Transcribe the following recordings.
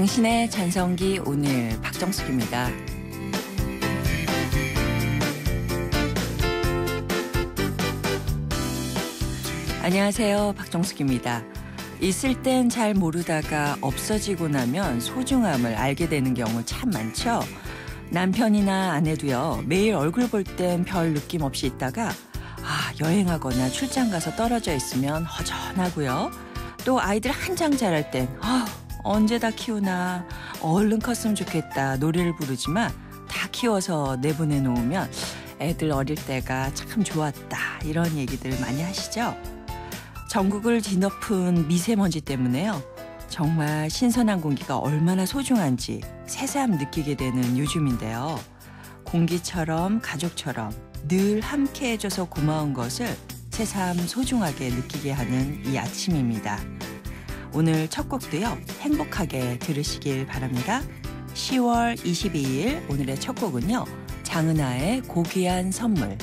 당신의 전성기 오늘 박정숙입니다. 안녕하세요. 박정숙입니다. 있을 땐 잘 모르다가 없어지고 나면 소중함을 알게 되는 경우 참 많죠. 남편이나 아내도요. 매일 얼굴 볼 땐 별 느낌 없이 있다가 여행하거나 출장 가서 떨어져 있으면 허전하고요. 또 아이들 한창 자랄 땐 언제 다 키우나 얼른 컸으면 좋겠다 노래를 부르지만 다 키워서 내보내 놓으면 애들 어릴 때가 참 좋았다 이런 얘기들 많이 하시죠. 전국을 뒤덮은 미세먼지 때문에요. 정말 신선한 공기가 얼마나 소중한지 새삼 느끼게 되는 요즘인데요. 공기처럼 가족처럼 늘 함께 해줘서 고마운 것을 새삼 소중하게 느끼게 하는 이 아침입니다. 오늘 첫 곡도요. 행복하게 들으시길 바랍니다. 10월 22일 오늘의 첫 곡은요. 장은아의 고귀한 선물.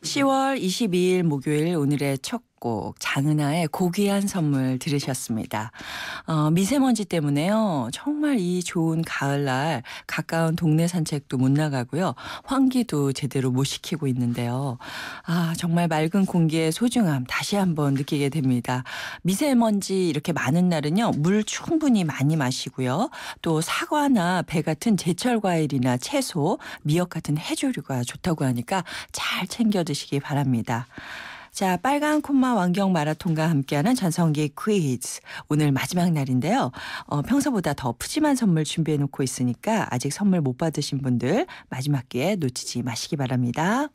10월 22일 목요일 오늘의 첫 곡 장은아의 고귀한 선물 들으셨습니다. 미세먼지 때문에요. 정말 이 좋은 가을날 가까운 동네 산책도 못 나가고요. 환기도 제대로 못 시키고 있는데요. 정말 맑은 공기의 소중함 다시 한번 느끼게 됩니다. 미세먼지 이렇게 많은 날은요. 물 충분히 많이 마시고요. 또 사과나 배 같은 제철 과일이나 채소, 미역 같은 해조류가 좋다고 하니까 잘 챙겨 드시기 바랍니다. 자, 빨간 콤마 왕경 마라톤과 함께하는 전성기 퀴즈. 오늘 마지막 날인데요. 평소보다 더 푸짐한 선물 준비해놓고 있으니까 아직 선물 못 받으신 분들 마지막 기회 놓치지 마시기 바랍니다.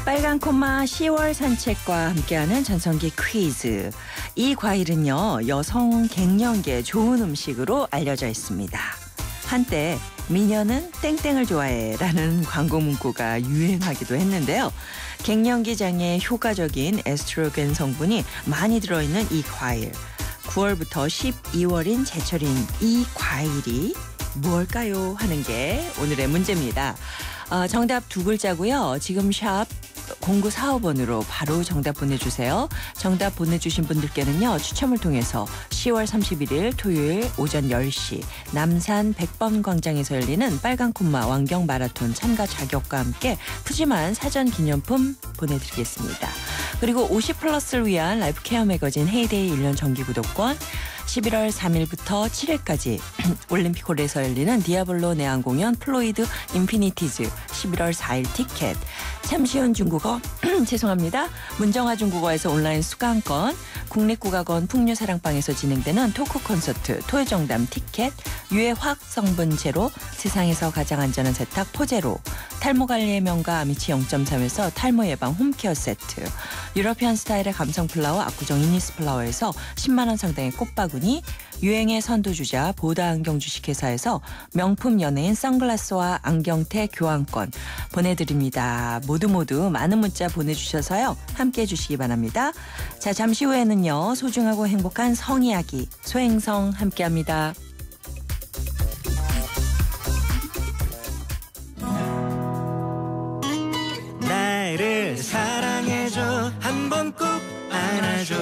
빨간 콤마 10월 산책과 함께하는 전성기 퀴즈. 이 과일은요. 여성 갱년기에 좋은 음식으로 알려져 있습니다. 한때 미녀는 땡땡을 좋아해 라는 광고 문구가 유행하기도 했는데요. 갱년기 장애에 효과적인 에스트로겐 성분이 많이 들어있는 이 과일. 9월부터 12월인 제철인 이 과일이 무엇일까요? 하는 게 오늘의 문제입니다. 정답 두 글자고요. 지금 샵 0945번으로 바로 정답 보내주세요. 정답 보내주신 분들께는요. 추첨을 통해서 10월 31일 토요일 오전 10시 남산 100번 광장에서 열리는 빨간 콤마 왕경 마라톤 참가 자격과 함께 푸짐한 사전 기념품 보내드리겠습니다. 그리고 50플러스를 위한 라이프 케어 매거진 헤이데이 1년 정기 구독권 11월 3일부터 7일까지 올림픽홀에서 열리는 디아블로 내한 공연 플로이드 인피니티즈 11월 4일 티켓 참 쉬운 중국어 죄송합니다. 문정아 중국어에서 온라인 수강권 국립국악원 풍류사랑방에서 진행되는 토크 콘서트 토요정담 티켓 유해 화학 성분 제로 세상에서 가장 안전한 세탁 포제로 탈모 관리의 명가 아미치 0.3에서 탈모 예방 홈케어 세트 유러피안 스타일의 감성 플라워 압구정 이니스 플라워에서 10만 원 상당의 꽃바구니 유행의 선두주자 보다 안경 주식회사에서 명품 연예인 선글라스와 안경테 교환권 보내드립니다. 모두 많은 문자 보내주셔서요. 함께해 주시기 바랍니다. 자, 잠시 후에는요. 소중하고 행복한 성이야기 소행성 함께합니다. 나를 사랑해줘 한번 꼭 안아줘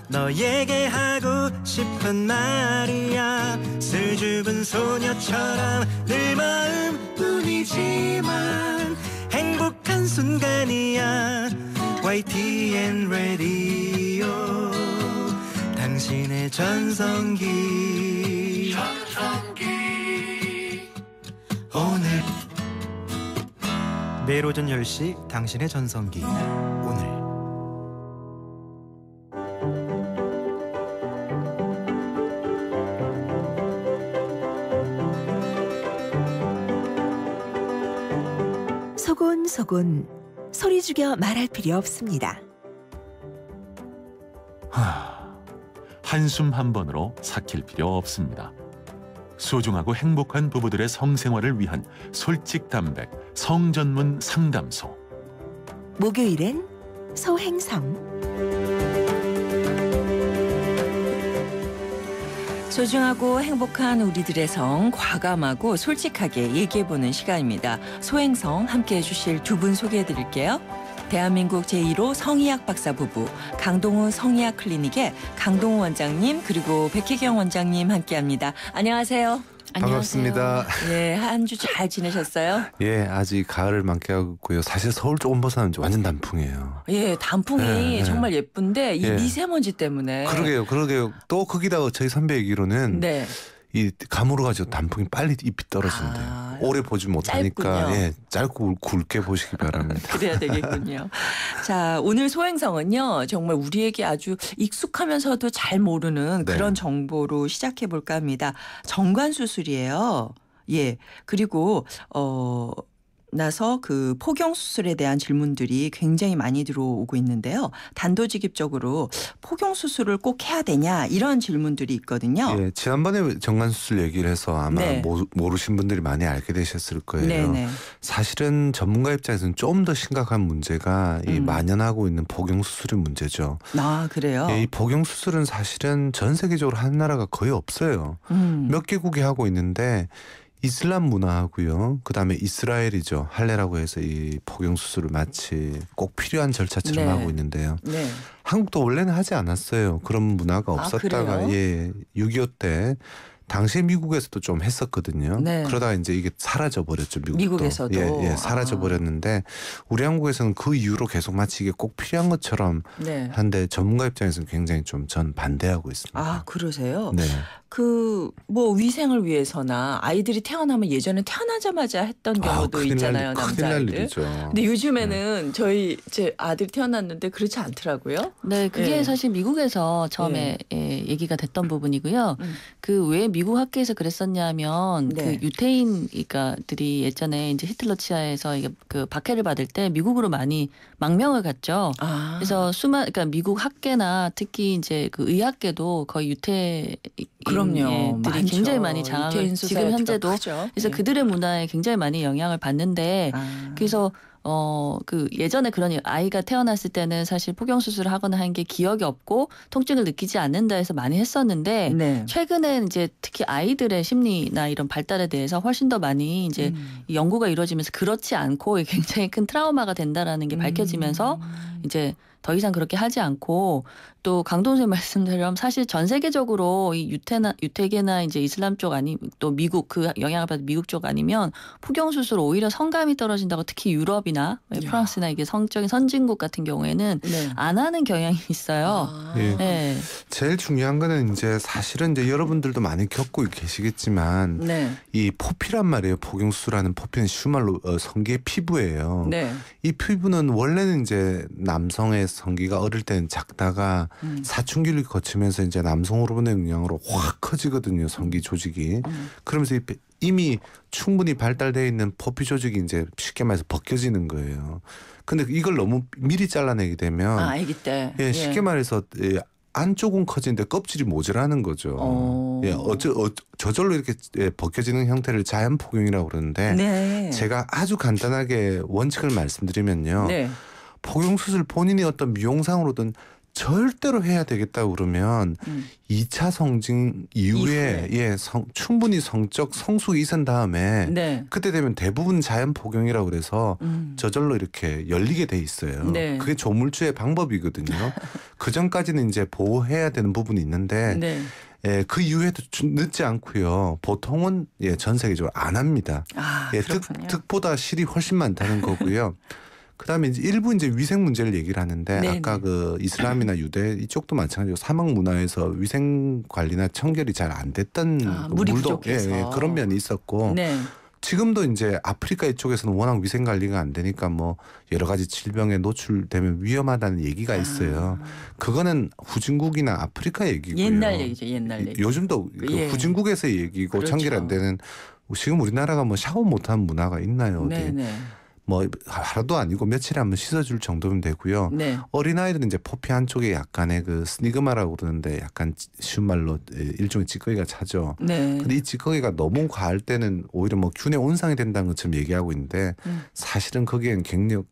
너에게 하고 싶은 말이야 수줍은 소녀처럼 늘 마음뿐이지만 행복한 순간이야 YTN 라디오 당신의 전성기 오늘 매일 오전 10시 당신의 전성기 오늘 소곤소곤 소리 죽여 말할 필요 없습니다. 한숨 한 번으로 삭힐 필요 없습니다. 소중하고 행복한 부부들의 성생활을 위한 솔직담백 성전문 상담소. 목요일엔 소행성. 소중하고 행복한 우리들의 성 과감하고 솔직하게 얘기해보는 시간입니다. 소행성 함께해 주실 두 분 소개해드릴게요. 대한민국 제1호 성의학 박사 부부 강동우 성의학 클리닉의 강동우 원장님 그리고 백희경 원장님 함께합니다. 안녕하세요. 반갑습니다. 예, 한 주 잘 지내셨어요? 예, 아직 가을을 만끽하고 있고요. 사실 서울 조금 벗어나면 완전 단풍이에요. 예, 단풍이 네. 정말 예쁜데 이 예. 미세먼지 때문에. 그러게요. 또 거기다가 저희 선배 얘기로는 네. 이 가물어 가지고 단풍이 빨리 잎이 떨어진대요. 아, 오래 보지 못하니까 짧군요. 예, 짧고 굵게 보시기 바랍니다. 그래야 되겠군요. 자, 오늘 소행성은요. 정말 우리에게 아주 익숙하면서도 잘 모르는 네. 그런 정보로 시작해 볼까 합니다. 정관 수술이에요. 예. 그리고 나서 그 포경 수술에 대한 질문들이 굉장히 많이 들어오고 있는데요. 단도직입적으로 포경 수술을 꼭 해야 되냐 이런 질문들이 있거든요. 예, 지난번에 정관수술 얘기를 해서 아마 네. 모르신 분들이 많이 알게 되셨을 거예요. 네네. 사실은 전문가 입장에서는 좀 더 심각한 문제가 이 만연하고 있는 복용수술의 문제죠. 아, 그래요? 예, 이 복용수술은 사실은 전 세계적으로 하는 나라가 거의 없어요. 몇 개국이 하고 있는데 이슬람 문화하고요. 그다음에 이스라엘이죠. 할례라고 해서 이 복용수술을 마치 꼭 필요한 절차처럼 네. 하고 있는데요. 네. 한국도 원래는 하지 않았어요. 그런 문화가 없었다가 그래요? 예, 6.25 때 당시 미국에서도 좀 했었거든요. 네. 그러다가 이제 이게 사라져 버렸죠. 미국에서도? 예, 사라져 버렸는데 우리 한국에서는 그 이후로 계속 마치 이게 꼭 필요한 것처럼 네. 한데 전문가 입장에서는 굉장히 좀 전 반대하고 있습니다. 아, 그러세요? 네. 그 뭐 위생을 위해서나 아이들이 태어나면 예전에 태어나자마자 했던 경우도 큰일 있잖아요, 큰일 날 남자아이들. 일이죠. 근데 요즘에는 제 아들이 태어났는데 그렇지 않더라고요. 네, 그게 예. 사실 미국에서 처음에 얘기가 됐던 부분이고요. 그 왜 미국 학계에서 그랬었냐면 네. 그 유태인이가들이 예전에 이제 히틀러 치하에서 이게 그 박해를 받을 때 미국으로 많이 망명을 갔죠. 아. 그래서 그러니까 미국 학계나 특히 이제 그 의학계도 거의 그럼요. 유태인들이 굉장히 많이 장악을 유태인 지금 소사이어티가 현재도 크죠. 그래서 예. 그들의 문화에 굉장히 많이 영향을 받는데 아. 그래서 그 예전에 그런 아이가 태어났을 때는 사실 포경 수술을 하거나 한 게 기억이 없고 통증을 느끼지 않는다 해서 많이 했었는데 네. 최근에 이제 특히 아이들의 심리나 이런 발달에 대해서 훨씬 더 많이 이제 이 연구가 이루어지면서 그렇지 않고 굉장히 큰 트라우마가 된다라는 게 밝혀지면서 이제 더 이상 그렇게 하지 않고 또 강동 선생님 말씀처럼 사실 전 세계적으로 이 유태계나 이제 이슬람 쪽 아니 또 미국 그 영향을 받은 미국 쪽 아니면 포경 수술 오히려 성감이 떨어진다고 특히 유럽이나 프랑스나 이게 성적인 선진국 같은 경우에는 네. 안 하는 경향이 있어요. 아. 예. 네. 제일 중요한 거는 이제 사실은 이제 여러분들도 많이 겪고 계시겠지만 네. 이 포피란 말이에요. 복용수술하는 포피는 쉬운 말로 성기의 피부예요. 네. 이 피부는 원래는 이제 남성의 성기가 어릴 때는 작다가 사춘기를 거치면서 이제 남성 호르몬의 영향으로 확 커지거든요. 성기 조직이. 그러면서 이미 충분히 발달되어 있는 포피 조직이 이제 쉽게 말해서 벗겨지는 거예요. 근데 이걸 너무 미리 잘라내게 되면 아기 때. 예, 쉽게 말해서 안쪽은 커지는데 껍질이 모자라는 거죠. 예, 저절로 이렇게 벗겨지는 형태를 자연 포경이라고 그러는데 네. 제가 아주 간단하게 원칙을 말씀드리면요. 네. 포경 수술 본인이 어떤 미용상으로든 절대로 해야 되겠다고 그러면 2차 성징 이후에 충분히 성적 성숙이 있은 다음에 네. 그때 되면 대부분 자연 포경이라고 그래서 저절로 이렇게 열리게 돼 있어요. 네. 그게 조물주의 방법이거든요. 그 전까지는 이제 보호해야 되는 부분이 있는데 네. 예, 그 이후에도 늦지 않고요. 보통은 전 세계적으로 안 합니다. 아, 예, 그렇군요. 득보다 실이 훨씬 많다는 거고요. 그다음에 이제 일부 이제 위생 문제를 얘기를 하는데 네네. 아까 그 이슬람이나 유대 이쪽도 마찬가지로 사막 문화에서 위생 관리나 청결이 잘 안 됐던 물이 물도 부족해서. 그런 면이 있었고 네. 지금도 이제 아프리카 이쪽에서는 워낙 위생 관리가 안 되니까 뭐 여러 가지 질병에 노출되면 위험하다는 얘기가 있어요. 그거는 후진국이나 아프리카 얘기고요. 옛날 얘기죠. 옛날 얘기. 요즘도 그 예. 후진국에서의 얘기고 그렇죠. 청결 안 되는 지금 우리나라가 뭐 샤워 못하는 문화가 있나요? 어디? 네네. 뭐 하루도 아니고 며칠에 한 번 씻어줄 정도면 되고요. 네. 어린아이들은 이제 포피 한쪽에 약간의 그 스니그마라고 그러는데 약간 쉬운 말로 일종의 찌꺼기가 차죠. 네. 근데 이 찌꺼기가 너무 과할 때는 오히려 뭐 균의 온상이 된다는 것처럼 얘기하고 있는데 사실은 거기엔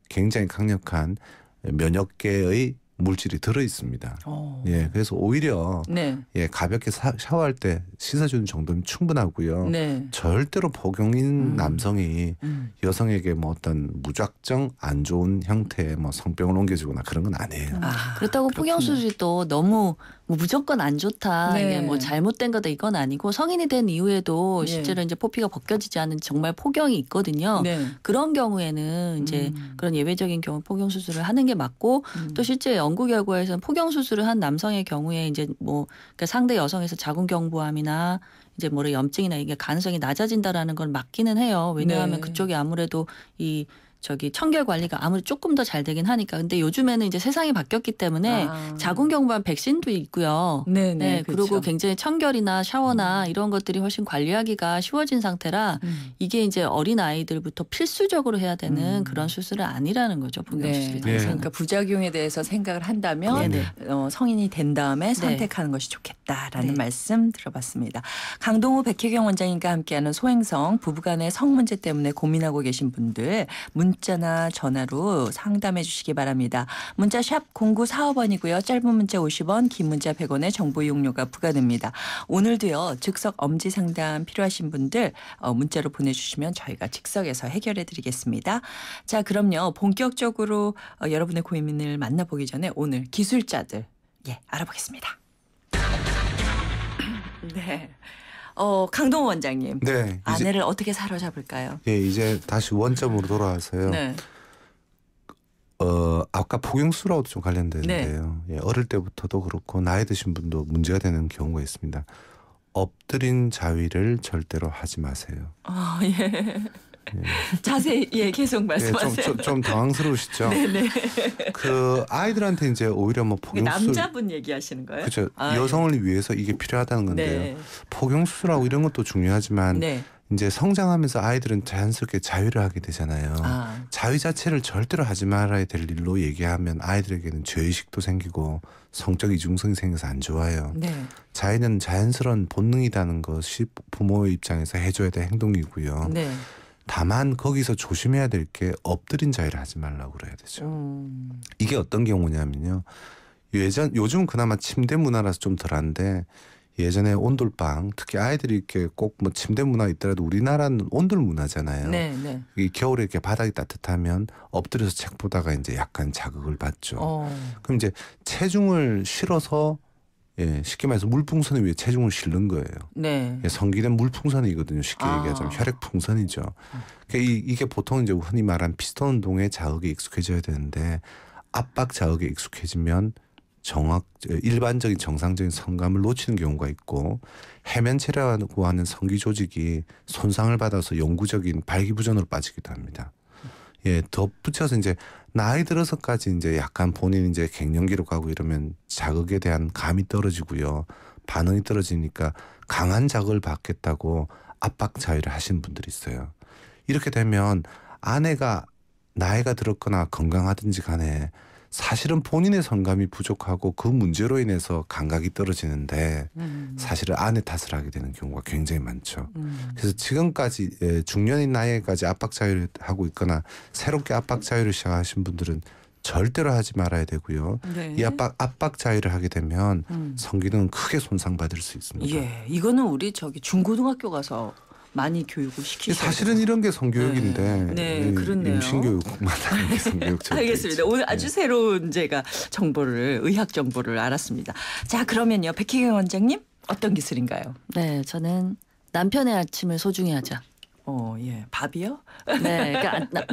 굉장히 강력한 면역계의 물질이 들어 있습니다. 어. 예, 그래서 오히려 네. 예, 가볍게 샤워할 때 씻어주는 정도면 충분하고요. 네. 절대로 폭용인 음. 남성이 여성에게 뭐 어떤 무작정 안 좋은 형태의 뭐 성병을 옮겨주거나 그런 건 아니에요. 아, 그렇다고 그렇군요. 폭염 수술이 또 너무 뭐 무조건 안 좋다. 네. 이게 뭐 잘못된 거다 이건 아니고 성인이 된 이후에도 네. 실제로 이제 포피가 벗겨지지 않은 정말 폭염이 있거든요. 네. 그런 경우에는 이제 그런 예외적인 경우 폭염 수술을 하는 게 맞고 또 실제 연구 결과에서는 폭염 수술을 한 남성의 경우에 이제 뭐 그러니까 상대 여성에서 자궁경부암이나 이제 뭐래 염증이나 이게 가능성이 낮아진다라는 걸 맞기는 해요. 왜냐하면 네. 그쪽이 아무래도 이 저기 청결 관리가 아무래도 조금 더 잘 되긴 하니까. 근데 요즘에는 이제 세상이 바뀌었기 때문에 아. 자궁경부암 백신도 있고요. 네, 네, 네. 그리고 그렇죠. 굉장히 청결이나 샤워나 이런 것들이 훨씬 관리하기가 쉬워진 상태라 이게 이제 어린 아이들부터 필수적으로 해야 되는 그런 수술은 아니라는 거죠. 폭염 네. 수술이. 네. 그러니까 부작용에 대해서 생각을 한다면 네네. 성인이 된 다음에 선택하는 것이 좋겠다라는 네. 말씀 들어봤습니다. 강동우 백혜경 원장님과 함께하는 소행성 부부간의 성 문제 때문에 고민하고 계신 분들 문자나 전화로 상담해 주시기 바랍니다. 문자 샵 0945번이고요. 짧은 문자 50원, 긴 문자 100원의 정보 이용료가 부과됩니다. 오늘도요. 즉석 엄지 상담 필요하신 분들 문자로 보내주시면 저희가 즉석에서 해결해 드리겠습니다. 자, 그럼요. 본격적으로 여러분의 고민을 만나보기 전에 오늘 기술자들 알아보겠습니다. 네. 강동원 원장님. 네, 이제, 아내를 어떻게 사로잡을까요? 예, 이제 다시 원점으로 돌아와서요. 네. 아까 폭염수라고도 좀 관련되는데요. 예, 어릴 때부터도 그렇고 나이 드신 분도 문제가 되는 경우가 있습니다. 엎드린 자위를 절대로 하지 마세요. 예. 자세히 계속 예, 말씀하세요. 좀 당황스러우시죠? 네네. 그 아이들한테 이제 오히려 뭐 폭염수술 남자분 얘기하시는 거예요? 그렇죠. 아, 여성을 위해서 이게 필요하다는 건데요. 네. 폭염수술하고 이런 것도 중요하지만 네. 이제 성장하면서 아이들은 자연스럽게 자위를 하게 되잖아요. 아. 자위 자체를 절대로 하지 말아야 될 일로 얘기하면 아이들에게는 죄의식도 생기고 성적 이중성이 생겨서 안 좋아요. 네. 자위는 자연스러운 본능이라는 것이 부모의 입장에서 해줘야 될 행동이고요. 네. 다만 거기서 조심해야 될 게 엎드린 자위를 하지 말라고 그래야 되죠. 이게 어떤 경우냐면요. 요즘은 그나마 침대 문화라서 좀 덜한데 예전에 온돌방 특히 아이들이 이렇게 꼭 뭐 침대 문화 있더라도 우리나라는 온돌 문화잖아요. 네. 네. 이 겨울에 이렇게 바닥이 따뜻하면 엎드려서 책 보다가 이제 약간 자극을 받죠. 그럼 이제 체중을 실어서 쉽게 말해서 물풍선 위에 체중을 실는 거예요. 네. 성기된 물풍선이거든요. 쉽게 얘기하자면 혈액풍선이죠. 그러니까 이게 보통 이제 흔히 말하는 피스톤 운동의 자극에 익숙해져야 되는데 압박 자극에 익숙해지면 일반적인 정상적인 성감을 놓치는 경우가 있고 해면체라고 하는 성기 조직이 손상을 받아서 영구적인 발기부전으로 빠지기도 합니다. 예, 덧붙여서 이제 나이 들어서까지 이제 약간 본인 이제 갱년기로 가고 이러면 자극에 대한 감이 떨어지고요. 반응이 떨어지니까 강한 자극을 받겠다고 압박 자위를 하시는 분들이 있어요. 이렇게 되면 아내가 나이가 들었거나 건강하든지 간에 사실은 본인의 성감이 부족하고 그 문제로 인해서 감각이 떨어지는데 사실은 아내 탓을 하게 되는 경우가 굉장히 많죠. 그래서 지금까지 중년인 나이에까지 압박 자위를 하고 있거나 새롭게 압박 자위를 시작하신 분들은 절대로 하지 말아야 되고요. 네. 이 압박 자위를 하게 되면 성기능은 크게 손상받을 수 있습니다. 예. 이거는 우리 중고등학교 가서 많이 교육을 시키죠. 사실은 이런 게 성교육인데 네, 그렇네요. 임신교육만 하는 게 성교육. 알겠습니다. 오늘 아주 새로운 제가 의학 정보를 알았습니다. 자, 그러면요. 백희경 원장님 어떤 기술인가요? 네, 저는 남편의 아침을 소중히 하자. 밥이요? 네,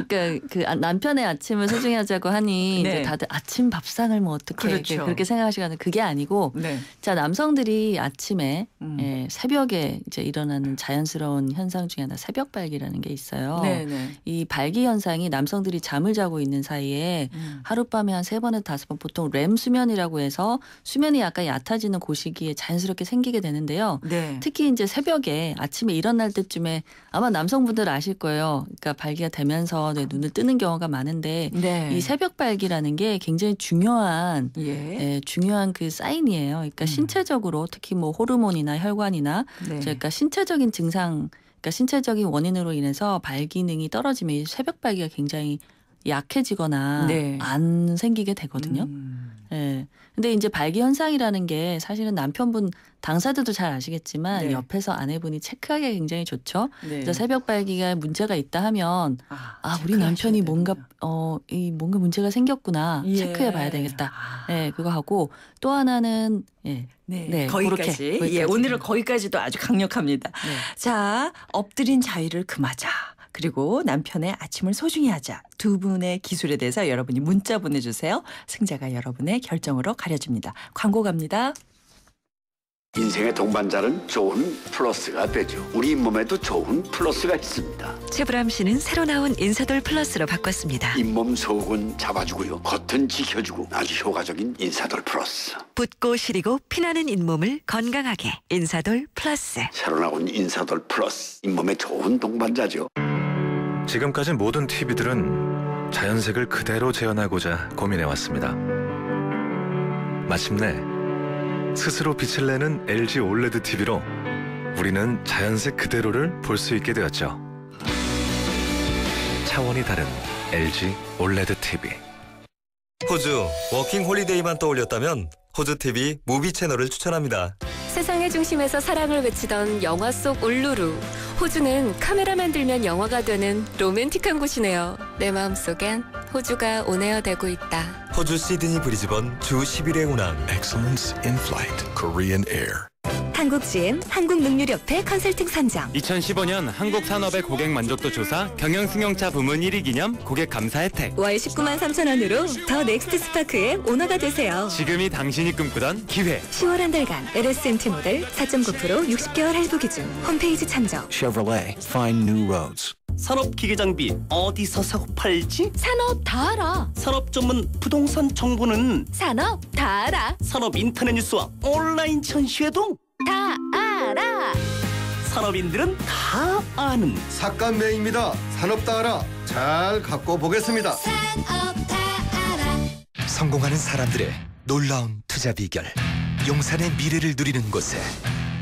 그러니까 남편의 아침을 소중히 하자고 하니 네. 이제 다들 아침 밥상을 뭐 어떻게 그렇죠. 그렇게 생각하시거든요. 그게 아니고 네. 자 남성들이 아침에 새벽에 이제 일어나는 자연스러운 현상 중에 하나 새벽 발기라는 게 있어요. 네. 이 발기 현상이 남성들이 잠을 자고 있는 사이에 하룻밤에 한 3번에서 5번 보통 렘 수면이라고 해서 수면이 약간 얕아지는 그 시기에 자연스럽게 생기게 되는데요. 네. 특히 이제 새벽에 아침에 일어날 때쯤에 아마 남성분들 아실 거예요. 그러니까 발기가 되면서 눈을 뜨는 경우가 많은데 네. 이 새벽 발기라는 게 굉장히 중요한 중요한 그 사인이에요. 그러니까 신체적으로 특히 뭐 호르몬이나 혈관이나 네. 그러니까 신체적인 증상, 그러니까 신체적인 원인으로 인해서 발기능이 떨어지면 새벽 발기가 굉장히 약해지거나 네. 안 생기게 되거든요. 예. 근데 이제 발기 현상이라는 게 사실은 남편분 당사자도 잘 아시겠지만 네. 옆에서 아내분이 체크하기 굉장히 좋죠. 네. 그래서 새벽 발기가 문제가 있다 하면 우리 남편이 뭔가 뭔가 문제가 생겼구나 체크해 봐야 되겠다. 예, 그거 하고 또 하나는 네, 거기까지. 그렇게. 예, 오늘은 거기까지도 아주 강력합니다. 네. 자, 엎드린 자유를 금하자. 그리고 남편의 아침을 소중히 하자. 두 분의 기술에 대해서 여러분이 문자 보내주세요. 승자가 여러분의 결정으로 가려집니다. 광고 갑니다. 인생의 동반자는 좋은 플러스가 되죠. 우리 몸에도 좋은 플러스가 있습니다. 최불암 씨는 새로 나온 인사돌 플러스로 바꿨습니다. 잇몸 속은 잡아주고요. 겉은 지켜주고 아주 효과적인 인사돌 플러스. 붓고 시리고 피나는 잇몸을 건강하게 인사돌 플러스. 새로 나온 인사돌 플러스. 잇몸에 좋은 동반자죠. 지금까지 모든 TV들은 자연색을 그대로 재현하고자 고민해왔습니다. 마침내 스스로 빛을 내는 LG 올레드 TV로 우리는 자연색 그대로를 볼 수 있게 되었죠. 차원이 다른 LG 올레드 TV. 호주 워킹 홀리데이만 떠올렸다면 호주 TV 무비 채널을 추천합니다. 세상의 중심에서 사랑을 외치던 영화 속 울루루. 호주는 카메라만 들면 영화가 되는 로맨틱한 곳이네요. 내 마음속엔 호주가 온에어되고 있다. 호주 시드니 브리즈번 주 10일의 운항. Excellence in Flight, Korean Air. 한국 GM 한국능률협회 컨설팅 선정. 2015년 한국산업의 고객 만족도 조사 경영승용차 부문 1위 기념 고객 감사 혜택. 월 19만 3천 원으로 더 넥스트 스파크의 오너가 되세요. 지금이 당신이 꿈꾸던 기회. 10월 한 달간 LSMT 모델 4.9% 60개월 할부 기준. 홈페이지 참조. Chevrolet, find new roads. 산업기계장비 어디서 사고 팔지? 산업 다 알아. 산업 전문 부동산 정보는 산업 다 알아. 산업 인터넷 뉴스와 온라인 전시회도 다 알아. 산업인들은 다 아는 삭감매입니다. 산업 다 알아. 잘 갖고 보겠습니다. 산업 다 알아. 성공하는 사람들의 놀라운 투자 비결. 용산의 미래를 누리는 곳에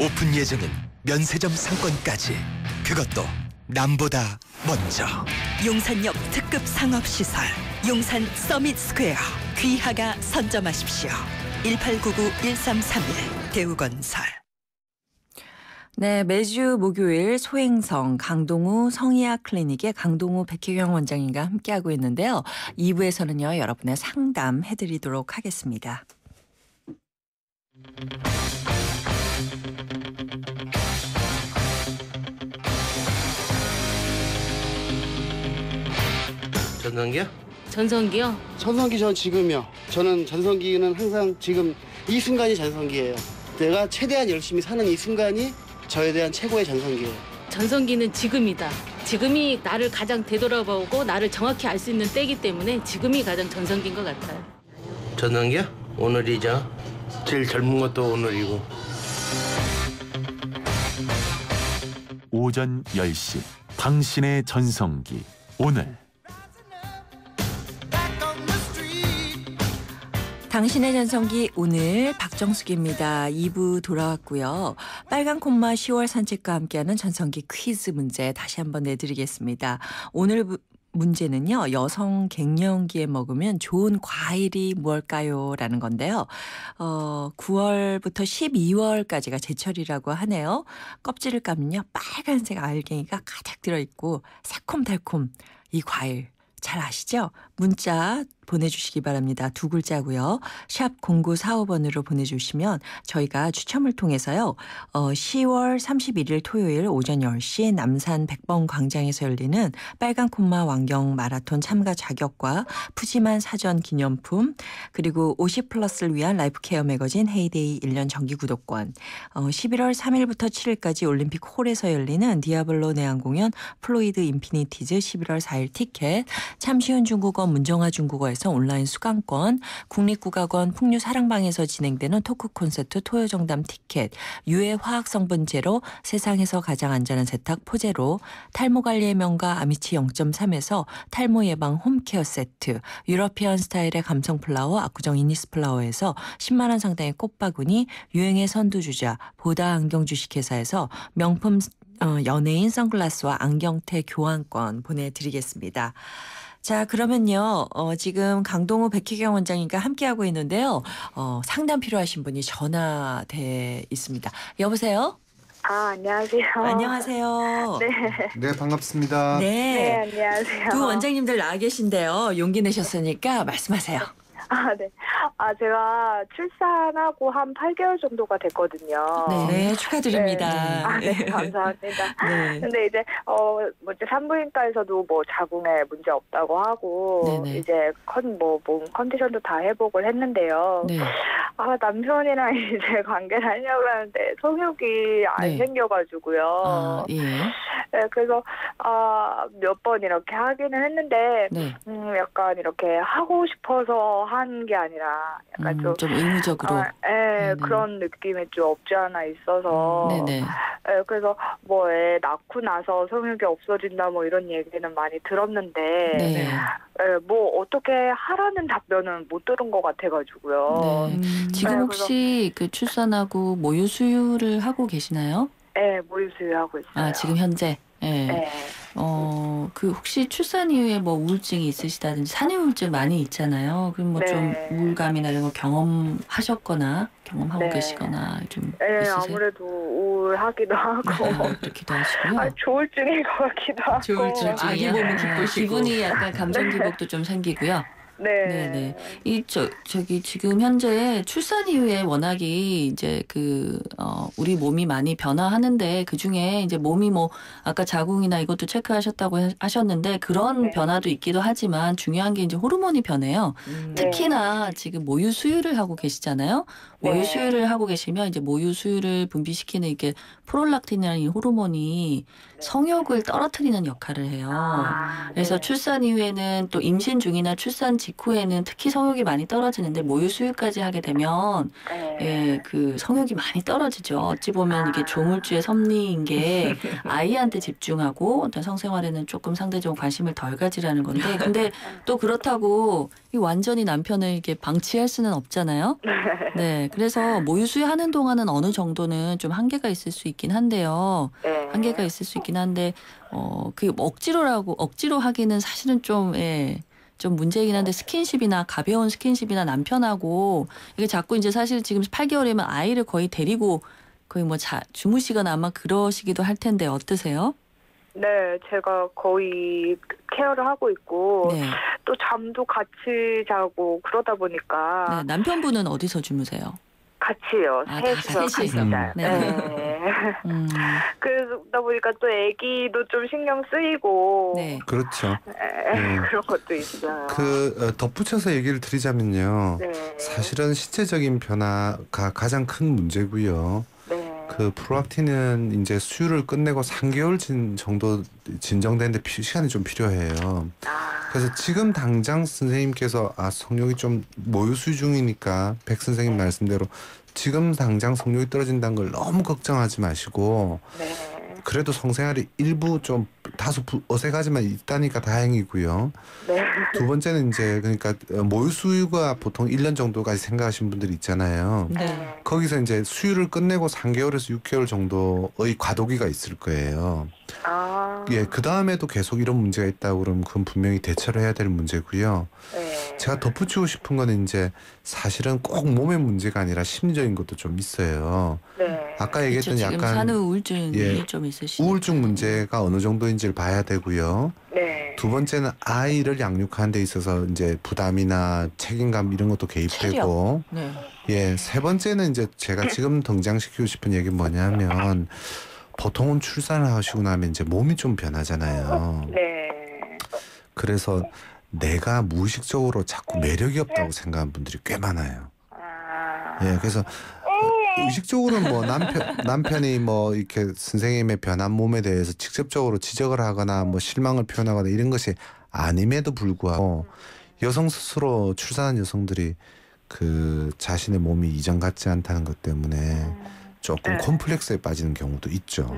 오픈 예정인 면세점 상권까지. 그것도 남보다 먼저. 용산역 특급 상업시설 용산 서밋 스퀘어 귀하가 선점하십시오. 1899-1331 대우건설. 네, 매주 목요일 소행성 강동우 성의학 클리닉의 강동우 백혜경 원장님과 함께하고 있는데요. 2부에서는요, 여러분의 상담 해드리도록 하겠습니다. 전성기요? 전성기요? 전성기 전 지금이요. 저는 전성기는 항상 지금 이 순간이 전성기예요. 내가 최대한 열심히 사는 이 순간이 저에 대한 최고의 전성기예요. 전성기는 지금이다. 지금이 나를 가장 되돌아보고 나를 정확히 알 수 있는 때이기 때문에 지금이 가장 전성기인 것 같아요. 전성기요? 오늘이죠. 제일 젊은 것도 오늘이고. 오전 10시 당신의 전성기 오늘. 당신의 전성기 오늘 박정숙입니다. 2부 돌아왔고요. 빨간 콤마 10월 산책과 함께하는 전성기 퀴즈 문제 다시 한번 내드리겠습니다. 오늘 문제는요. 여성 갱년기에 먹으면 좋은 과일이 무엇일까요? 라는 건데요. 9월부터 12월까지가 제철이라고 하네요. 껍질을 까면요. 빨간색 알갱이가 가득 들어있고 새콤달콤 이 과일 잘 아시죠? 문자 보내주시기 바랍니다. 2글자고요. 샵 0945번으로 보내주시면 저희가 추첨을 통해서요. 10월 31일 토요일 오전 10시 남산 100번 광장에서 열리는 빨간 콤마 왕경 마라톤 참가 자격과 푸짐한 사전 기념품 그리고 50플러스를 위한 라이프케어 매거진 헤이데이 1년 정기 구독권 11월 3일부터 7일까지 올림픽 홀에서 열리는 디아블로 내한 공연 플로이드 인피니티즈 11월 4일 티켓 참 쉬운 중국어 문정아 중국어에서 온라인 수강권, 국립국악원 풍류사랑방에서 진행되는 토크 콘서트 토요정담 티켓, 유해 화학성분 제로 세상에서 가장 안전한 세탁 포제로, 탈모관리의 명가 아미치 0.3에서 탈모 예방 홈케어 세트, 유러피언 스타일의 감성 플라워 압구정 이니스 플라워에서 10만 원 상당의 꽃바구니, 유행의 선두주자 보다 안경 주식회사에서 명품 연예인 선글라스와 안경테 교환권 보내드리겠습니다. 자, 그러면요. 지금 강동우 백희경 원장님과 함께하고 있는데요. 상담 필요하신 분이 전화돼 있습니다. 여보세요? 안녕하세요. 안녕하세요. 네. 네, 반갑습니다. 네. 안녕하세요. 두 원장님들 나와 계신데요. 용기 내셨으니까 말씀하세요. 네. 제가 출산하고 한 8개월 정도가 됐거든요. 네, 축하드립니다. 네, 감사합니다. 네. 근데 이제, 이제 산부인과에서도 뭐 자궁에 문제 없다고 하고, 네네. 이제 몸 컨디션도 다 회복을 했는데요. 네. 남편이랑 이제 관계를 하려고 하는데 성욕이 안 네. 생겨가지고요. 예. 네, 그래서 몇 번 이렇게 하기는 했는데 네. 약간 이렇게 하고 싶어서 한 게 아니라 약간 좀 의무적으로. 그런 느낌이 좀 없지 않아 있어서 네네. 그래서 뭐 애 낳고 나서 성욕이 없어진다 뭐 이런 얘기는 많이 들었는데 네. 뭐 어떻게 하라는 답변은 못 들은 것 같아가지고요. 네. 지금 혹시 그 출산하고 모유 수유를 하고 계시나요? 네, 모유 수유하고 있어요. 지금 현재. 네. 네. 그 혹시 출산 이후에 뭐 우울증이 있으시다든지 산후 우울증 많이 있잖아요. 그럼 뭐 좀 우울감이나 이런 거 경험하셨거나 경험하고 계시거나 좀 있으세요? 아무래도 우울하기도 하고 그렇기도 하시고요. 조울증인 것 같기도 하고. 조울증, 아기 보면 기쁘시고 기분이 약간 감정 기복도 좀 생기고요. 네네. 저기 지금 현재 출산 이후에 워낙이 이제 우리 몸이 많이 변화하는데 그 중에 이제 몸이 뭐 아까 자궁이나 이것도 체크하셨다고 하셨는데 그런 변화도 있기도 하지만 중요한 게 이제 호르몬이 변해요. 특히나 지금 모유 수유를 하고 계시잖아요. 모유 수유를 하고 계시면 이제 모유 수유를 분비시키는 이게 프롤락틴이라는 이 호르몬이 성욕을 떨어뜨리는 역할을 해요. 그래서 출산 이후에는 또 임신 중이나 출산 직후에는 특히 성욕이 많이 떨어지는데 모유 수유까지 하게 되면 그 성욕이 많이 떨어지죠. 어찌 보면 이게 조물주의 섭리인 게 아이한테 집중하고 어떤 성생활에는 조금 상대적으로 관심을 덜 가지라는 건데 근데 또 그렇다고 완전히 남편을 이렇게 방치할 수는 없잖아요. 네, 그래서 모유 수유하는 동안은 어느 정도는 좀 한계가 있을 수 있긴 한데요. 한계가 있을 수 있긴 한데 그 억지로 하기는 사실은 좀 문제이긴 한데 스킨십이나 가벼운 스킨십이나 남편하고 이게 자꾸 이제 사실 지금 8개월이면 아이를 거의 데리고 거의 뭐 주무시거나 아마 그러시기도 할 텐데 어떠세요? 네, 제가 거의 케어를 하고 있고 또 잠도 같이 자고 그러다 보니까 남편분은 어디서 주무세요? 같이요. 셋이서 같이. 그러다 보니까 또 아기도 좀 신경 쓰이고. 그렇죠. 그런 것도 있어요. 덧붙여서 얘기를 드리자면요. 사실은 신체적인 변화가 가장 큰 문제고요. 그 프롤락틴은 이제 수유를 끝내고 3개월 정도 진정되는데 시간이 좀 필요해요. 그래서 지금 당장 선생님께서 성욕이 좀 모유 수유 중이니까 백 선생님 말씀대로 지금 당장 성욕이 떨어진다는 걸 너무 걱정하지 마시고 그래도 성생활이 일부 좀 다소 어색하지만 있다니까 다행이고요. 두 번째는 이제 그러니까 모유 수유가 보통 1년 정도까지 생각하시는 분들이 있잖아요. 거기서 이제 수유를 끝내고 3개월에서 6개월 정도의 과도기가 있을 거예요. 그 다음에도 계속 이런 문제가 있다고 그러면 그건 분명히 대처를 해야 될 문제고요. 제가 덧붙이고 싶은 거는 이제 사실은 꼭 몸의 문제가 아니라 심리적인 것도 좀 있어요. 아까 얘기했던 지금 약간 산후 우울증이 좀 있으시죠. 우울증 문제가 어느 정도인지를 봐야 되고요. 두 번째는 아이를 양육하는 데 있어서 이제 부담이나 책임감 이런 것도 개입되고 세 번째는 이제 제가 지금 등장시키고 싶은 얘기는 뭐냐면 보통은 출산을 하시고 나면 이제 몸이 좀 변하잖아요. 그래서 내가 무의식적으로 자꾸 매력이 없다고 생각하는 분들이 꽤 많아요. 그래서 의식적으로는 뭐 남편이 뭐 이렇게 선생님의 변한 몸에 대해서 직접적으로 지적을 하거나 뭐 실망을 표현하거나 이런 것이 아님에도 불구하고 여성 스스로 출산한 여성들이 그 자신의 몸이 이전 같지 않다는 것 때문에 조금 콤플렉스에 빠지는 경우도 있죠.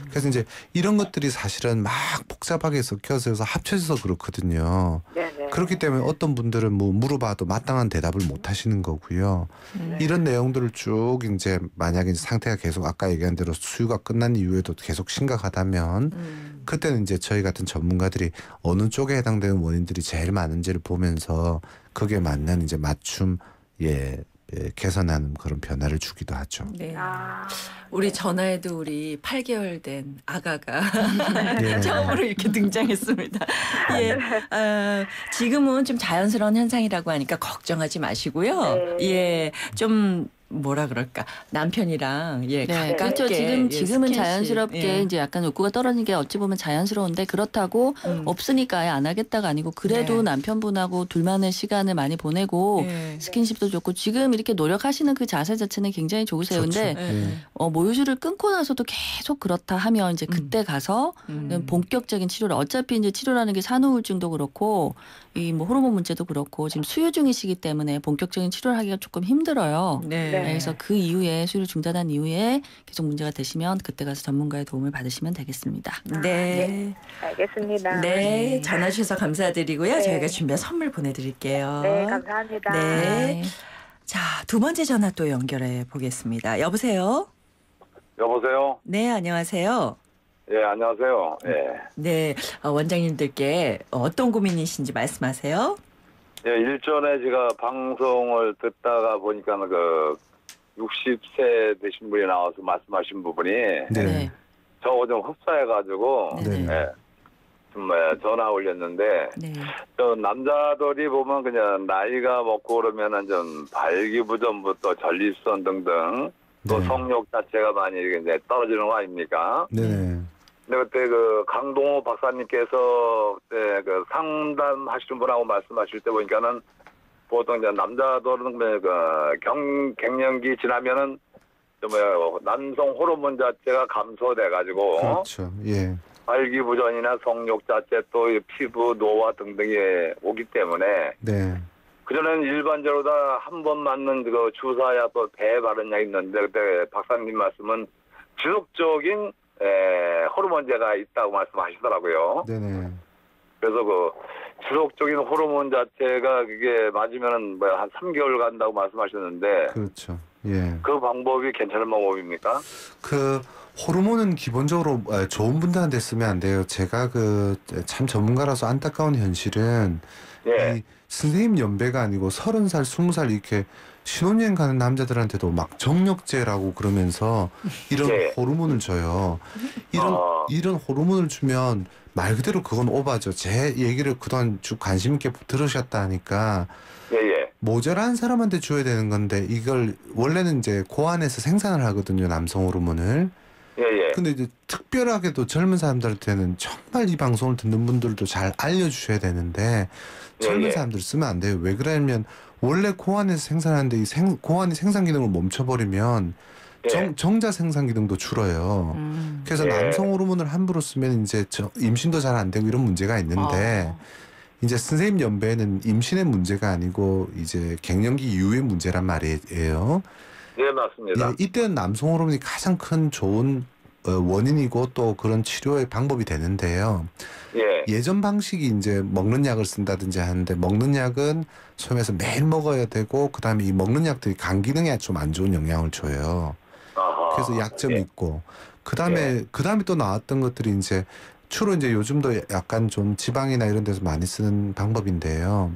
그래서 이제 이런 것들이 사실은 막 복잡하게 섞여서 합쳐져서 그렇거든요. 그렇기 때문에 어떤 분들은 뭐 물어봐도 마땅한 대답을 못 하시는 거고요. 이런 내용들을 쭉 이제 만약에 상태가 계속 아까 얘기한 대로 수유가 끝난 이후에도 계속 심각하다면 그때는 이제 저희 같은 전문가들이 어느 쪽에 해당되는 원인들이 제일 많은지를 보면서 거기에 맞는 이제 맞춤 개선하는 그런 변화를 주기도 하죠. 네. 우리 전화에도 우리 8개월 된 아가가 예. 처음으로 이렇게 등장했습니다. 예. 지금은 좀 자연스러운 현상이라고 하니까 걱정하지 마시고요. 예. 좀 뭐라 그럴까 남편이랑 네, 그렇죠. 지금은 스킨십. 자연스럽게 이제 약간 욕구가 떨어지는 게 어찌 보면 자연스러운데 그렇다고 없으니까 아예 안 하겠다가 아니고 그래도 남편분하고 둘만의 시간을 많이 보내고 스킨십도 좋고 지금 이렇게 노력하시는 그 자세 자체는 굉장히 좋으세요. 근데 모유수를 끊고 나서도 계속 그렇다 하면 이제 그때 가서 본격적인 치료를 어차피 이제 치료라는 게 산후우울증도 그렇고 이 뭐 호르몬 문제도 그렇고 지금 수유 중이시기 때문에 본격적인 치료를 하기가 조금 힘들어요. 그래서 그 이후에 수유를 중단한 이후에 계속 문제가 되시면 그때 가서 전문가의 도움을 받으시면 되겠습니다. 네. 알겠습니다. 네. 전화 주셔서 감사드리고요. 네. 저희가 준비한 선물 보내드릴게요. 네, 감사합니다. 네. 자, 두 번째 전화 또 연결해 보겠습니다. 여보세요? 여보세요? 네, 안녕하세요. 예, 안녕하세요. 예. 네, 원장님들께 어떤 고민이신지 말씀하세요. 예, 일전에 제가 방송을 듣다가 보니까 그 60세 되신 분이 나와서 말씀하신 부분이 저거 좀 흡사해가지고 예, 좀 전화 올렸는데 저 남자들이 보면 그냥 나이가 먹고 그러면은 좀 발기부전부터 전립선 등등 또 성욕 자체가 많이 이제 떨어지는 거 아닙니까? 네. 근데 그때 그 강동호 박사님께서 그때 그 상담하시는 분하고 말씀하실 때 보니까는 보통 이제 남자들은 그 갱년기 지나면은 좀 남성 호르몬 자체가 감소돼 가지고 그렇죠. 예. 발기부전이나 성욕 자체 또 피부 노화 등등이 오기 때문에 그전에는 일반적으로 다 한 번 맞는 그 주사약 또 배 바른 약 있는데 그때 박사님 말씀은 지속적인 호르몬제가 있다고 말씀하시더라고요. 네네. 그래서 그 지속적인 호르몬 자체가 그게 맞으면은 뭐 한 3개월 간다고 말씀하셨는데. 그렇죠. 예. 그 방법이 괜찮은 방법입니까? 그 호르몬은 기본적으로 좋은 분들한테 쓰면 안 돼요. 제가 그 참 전문가라서 안타까운 현실은 이 선생님 연배가 아니고 30살, 20살 이렇게 신혼여행 가는 남자들한테도 막 정력제라고 그러면서 이런 호르몬을 줘요. 이런 호르몬을 주면 말 그대로 그건 오바죠. 제 얘기를 그동안 쭉 관심 있게 들으셨다 하니까 모자란 사람한테 줘야 되는 건데 이걸 원래는 이제 고안에서 생산을 하거든요. 남성 호르몬을. 근데 이제 특별하게도 젊은 사람들한테는 정말 이 방송을 듣는 분들도 잘 알려주셔야 되는데 젊은 사람들 쓰면 안 돼요. 왜 그러냐면 원래 고안에서 생산하는데 이 고안이 생산 기능을 멈춰버리면 정자 생산 기능도 줄어요. 그래서 남성 호르몬을 함부로 쓰면 이제 임신도 잘 안 되고 이런 문제가 있는데 이제 선생님 연배에는 임신의 문제가 아니고 이제 갱년기 이후의 문제란 말이에요. 네, 맞습니다. 예, 이때는 남성 호르몬이 가장 큰 좋은 원인이고 또 그런 치료의 방법이 되는데요. 예전 방식이 이제 먹는 약을 쓴다든지 하는데 먹는 약은 소위 말해서 매일 먹어야 되고 그다음에 이 먹는 약들이 간 기능에 좀 안 좋은 영향을 줘요. 그래서 약점이 있고 그다음에 또 나왔던 것들이 이제 주로 이제 요즘도 약간 좀 지방이나 이런 데서 많이 쓰는 방법인데요.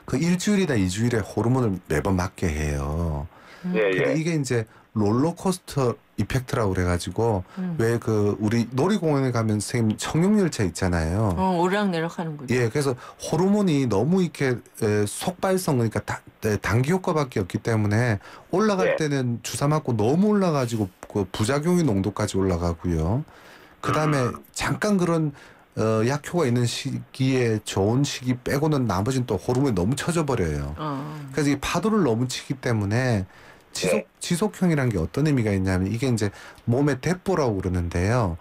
그 일주일이나 2주일에 호르몬을 매번 맞게 해요. 근데 이게 이제 롤러코스터 이펙트라고 그래가지고 왜 그 우리 놀이공원에 가면 선생님 청룡열차 있잖아요. 오르락내락하는군요. 예, 그래서 호르몬이 너무 이렇게 속발성 그러니까 단기 효과밖에 없기 때문에 올라갈 때는 주사 맞고 너무 올라가지고 그 부작용의 농도까지 올라가고요. 그 다음에 잠깐 그런 약효가 있는 시기에 좋은 시기 빼고는 나머지는 또 호르몬이 너무 쳐져 버려요. 그래서 이 파도를 너무 치기 때문에 지속형이라는 게 어떤 의미가 있냐면 이게 이제 몸의 대포라고 그러는데요.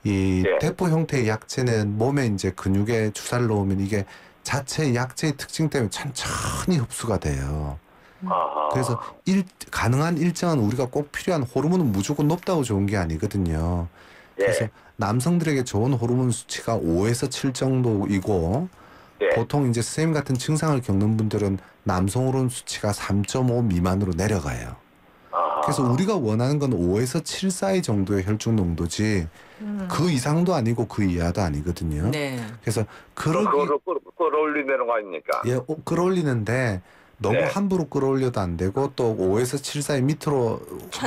이 대포 형태의 약제는 몸에 이제 근육에 주사를 놓으면 이게 자체 약제의 특징 때문에 천천히 흡수가 돼요. 그래서 가능한 일정한 우리가 꼭 필요한 호르몬은 무조건 높다고 좋은 게 아니거든요. 그래서 남성들에게 좋은 호르몬 수치가 5에서 7 정도이고 보통 이제 선생님 같은 증상을 겪는 분들은 남성 호르몬 수치가 3.5 미만으로 내려가요. 그래서 우리가 원하는 건 5에서 7 사이 정도의 혈중 농도지 그 이상도 아니고 그 이하도 아니거든요. 네. 그래서 그걸 끌어올린다는 거 아닙니까? 예, 끌어올리는데 너무 함부로 끌어올려도 안 되고 또 5에서 7 사이 밑으로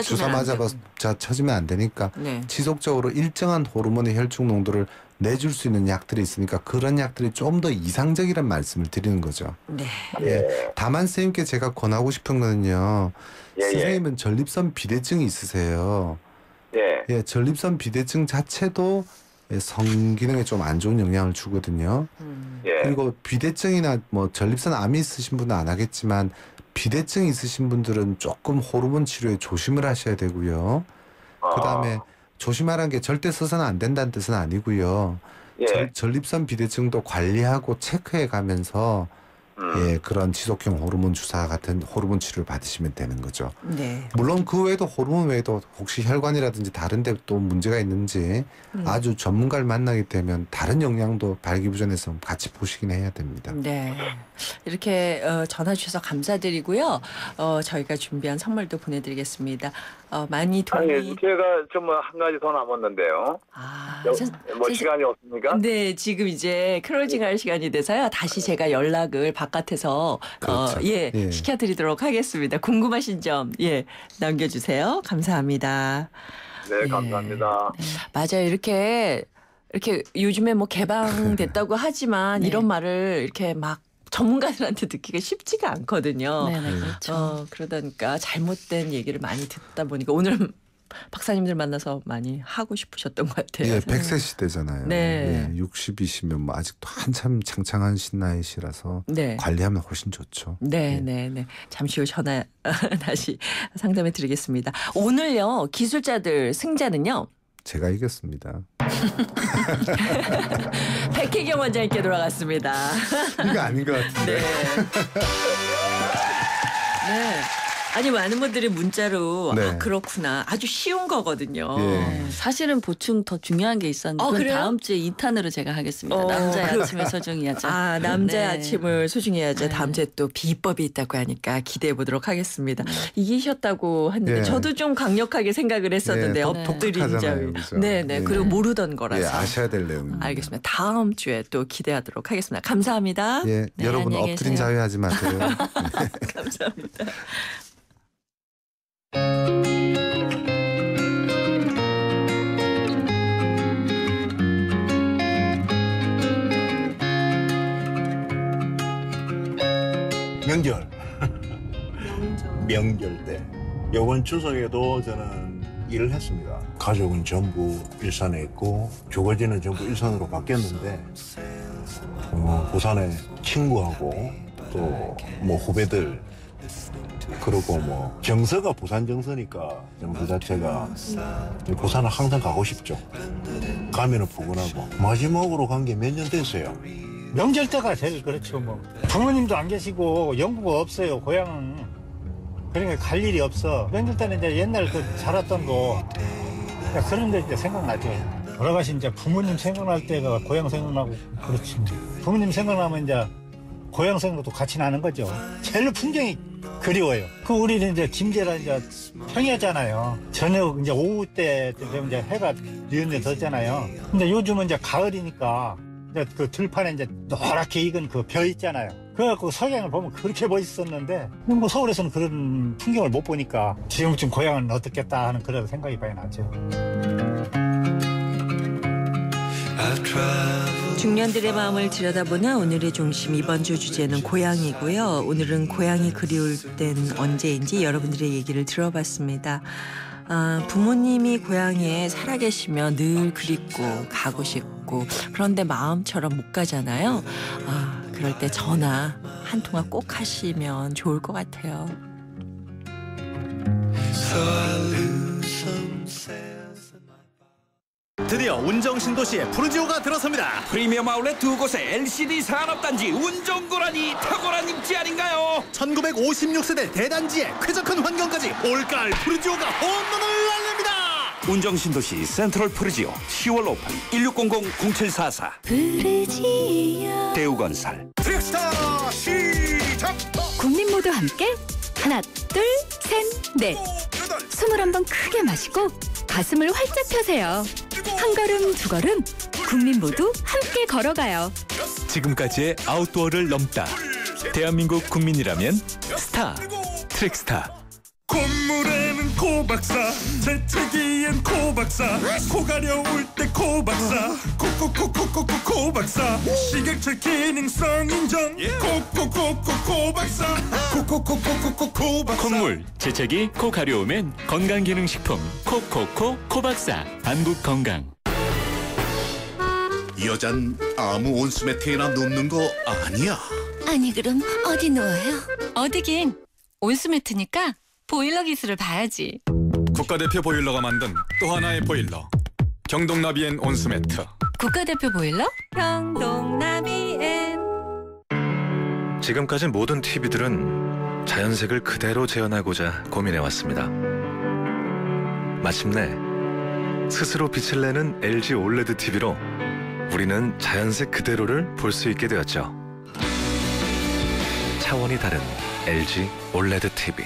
주사 맞아서 쳐지면 안 되니까 지속적으로 일정한 호르몬의 혈중 농도를 내줄 수 있는 약들이 있으니까 그런 약들이 좀 더 이상적이란 말씀을 드리는 거죠. 네. 예. 다만 선생님께 제가 권하고 싶은 거는요. 선생님은 전립선 비대증이 있으세요. 예, 전립선 비대증 자체도 성기능에 좀 안 좋은 영향을 주거든요. 그리고 비대증이나 뭐 전립선 암이 있으신 분은 안 하겠지만 비대증이 있으신 분들은 조금 호르몬 치료에 조심을 하셔야 되고요. 그다음에 조심하라는 게 절대 써서는 안 된다는 뜻은 아니고요. 전립선 비대증도 관리하고 체크해 가면서 그런 지속형 호르몬 주사 같은 호르몬 치료를 받으시면 되는 거죠. 네. 물론 그 외에도 호르몬 외에도 혹시 혈관이라든지 다른 데 또 문제가 있는지 아주 전문가를 만나게 되면 다른 영향도 발기부전해서 같이 보시긴 해야 됩니다. 네. 이렇게 전화 주셔서 감사드리고요. 저희가 준비한 선물도 보내드리겠습니다. 많이 도움이... 아니, 제가 좀 한 가지 더 남았는데요. 시간이 없습니까? 네, 지금 이제 클로징할 시간이 돼서요. 다시 제가 연락을 바깥에서 시켜드리도록 하겠습니다. 궁금하신 점 남겨주세요. 감사합니다. 네, 감사합니다. 네. 맞아요. 이렇게 요즘에 뭐 개방됐다고 하지만 이런 말을 이렇게 막 전문가들한테 듣기가 쉽지가 않거든요. 네, 그렇죠. 그러다니까 잘못된 얘기를 많이 듣다 보니까 오늘 박사님들 만나서 많이 하고 싶으셨던 것 같아요. 100세 시대잖아요. 네. 60이시면 뭐 아직도 한참 창창한 신나이시라서 관리하면 훨씬 좋죠. 네. 잠시 후 전화 다시 상담해 드리겠습니다. 오늘요 기술자들 승자는요. 제가 이겼습니다. 백혜경 원장님께 돌아갔습니다. 이거 아닌 것 같은데. 네. 아니 많은 분들이 문자로 그렇구나. 아주 쉬운 거거든요. 사실은 보충 더 중요한 게 있었는데 그건 다음 주에 2탄으로 제가 하겠습니다. 남자의 아침을 소중히 하자. 남자의 아침을 소중히 하자. 다음 주에 또 비법이 있다고 하니까 기대해 보도록 하겠습니다. 이기셨다고 했는데 저도 좀 강력하게 생각을 했었는데 엎드린 자위. 네네. 그리고 모르던 거라서. 아셔야 될 내용. 알겠습니다. 다음 주에 또 기대하도록 하겠습니다. 감사합니다. 여러분 엎드린 자위 하지 마세요. 감사합니다. 명절 때 이번 추석에도 저는 일을 했습니다. 가족은 전부 일산에 있고 주거지는 전부 일산으로 바뀌었는데 부산에 친구하고 또 뭐 후배들 그리고 뭐 정서가 부산 정서니까 그 자체가 부산은 항상 가고 싶죠. 가면은 푸근하고 마지막으로 간 게 몇 년 됐어요. 명절 때가 제일 그렇죠. 뭐 부모님도 안 계시고 연구가 없어요. 고향은 그러니까 갈 일이 없어. 명절 때는 이제 옛날 그 살았던 거 그런 데 이제 생각나죠. 돌아가신 이제 부모님 생각날 때가 고향 생각나고 그렇지. 부모님 생각나면 이제 고향 생각도 같이 나는 거죠. 제일 풍경이 그리워요. 우리는 이제 김제라 이제 평야잖아요. 저녁 이제 오후 때 되면 이제 해가 뉘었는데 졌잖아요. 근데 요즘은 이제 가을이니까 이제 그 들판에 이제 노랗게 익은 그 벼 있잖아요. 그래갖고 석양을 보면 그렇게 멋있었는데 뭐 서울에서는 그런 풍경을 못 보니까 지금쯤 고향은 어떻겠다 하는 그런 생각이 많이 나죠. 중년들의 마음을 들여다보는 오늘의 중심 이번 주 주제는 고향이고요. 오늘은 고향이 그리울 땐 언제인지 여러분들의 얘기를 들어봤습니다. 부모님이 고향에 살아계시면 늘 그립고 가고 싶고 그런데 마음처럼 못 가잖아요. 그럴 때 전화 한 통화 꼭 하시면 좋을 것 같아요. 드디어 운정신도시에 푸르지오가 들어섭니다. 프리미엄 아울렛 두 곳에 LCD 산업단지 운정고라니 탁월한 입지 아닌가요? 1956세대 대단지에 쾌적한 환경까지 올가을 푸르지오가 홈런을 날립니다. 운정신도시 센트럴 프르지오 10월 오픈 1600-0744 프르지오 대우건설. 트랙스타 시작. 국민 모두 함께 하나 둘 셋 넷 21번 크게 마시고 가슴을 활짝 펴세요. 한 걸음 두 걸음 국민 모두 함께 걸어가요. 지금까지의 아웃도어를 넘다. 대한민국 국민이라면 스타 트랙스타. 콧물에는 코박사, 재채기엔 코박사, 코 가려울 때 코박사, 코박사, 시계철 기능성 인정, 코박사, 코박사. 콧물, 재채기, 코 가려움엔 건강기능식품 코박사. 한국건강. 여잔 아무 온수매트에나 눕는 거 아니야. 아니 그럼 어디 누워요? 어디긴 온수매트니까 보일러 기술을 봐야지. 국가대표 보일러가 만든 또 하나의 보일러. 경동나비엔 온수매트. 국가대표 보일러? 경동나비엔. 지금까지 모든 TV들은 자연색을 그대로 재현하고자 고민해왔습니다. 마침내 스스로 빛을 내는 LG 올레드 TV로 우리는 자연색 그대로를 볼 수 있게 되었죠. 차원이 다른 LG 올레드 TV.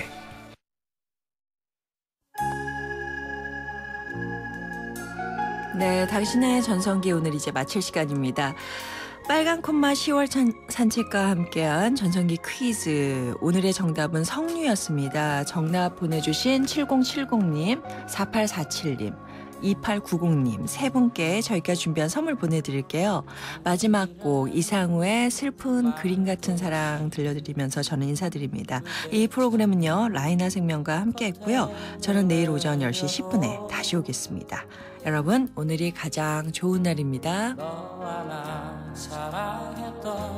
네, 당신의 전성기 오늘 이제 마칠 시간입니다. 빨간 콤마 10월 산책과 함께한 전성기 퀴즈. 오늘의 정답은 석류였습니다. 정답 보내주신 7070님, 4847님, 2890님 세 분께 저희가 준비한 선물 보내드릴게요. 마지막 곡 이상우의 슬픈 그림 같은 사랑 들려드리면서 저는 인사드립니다. 이 프로그램은요 라이나 생명과 함께했고요. 저는 내일 오전 10시 10분에 다시 오겠습니다. 여러분 오늘이 가장 좋은 날입니다. 너와 나 사랑했던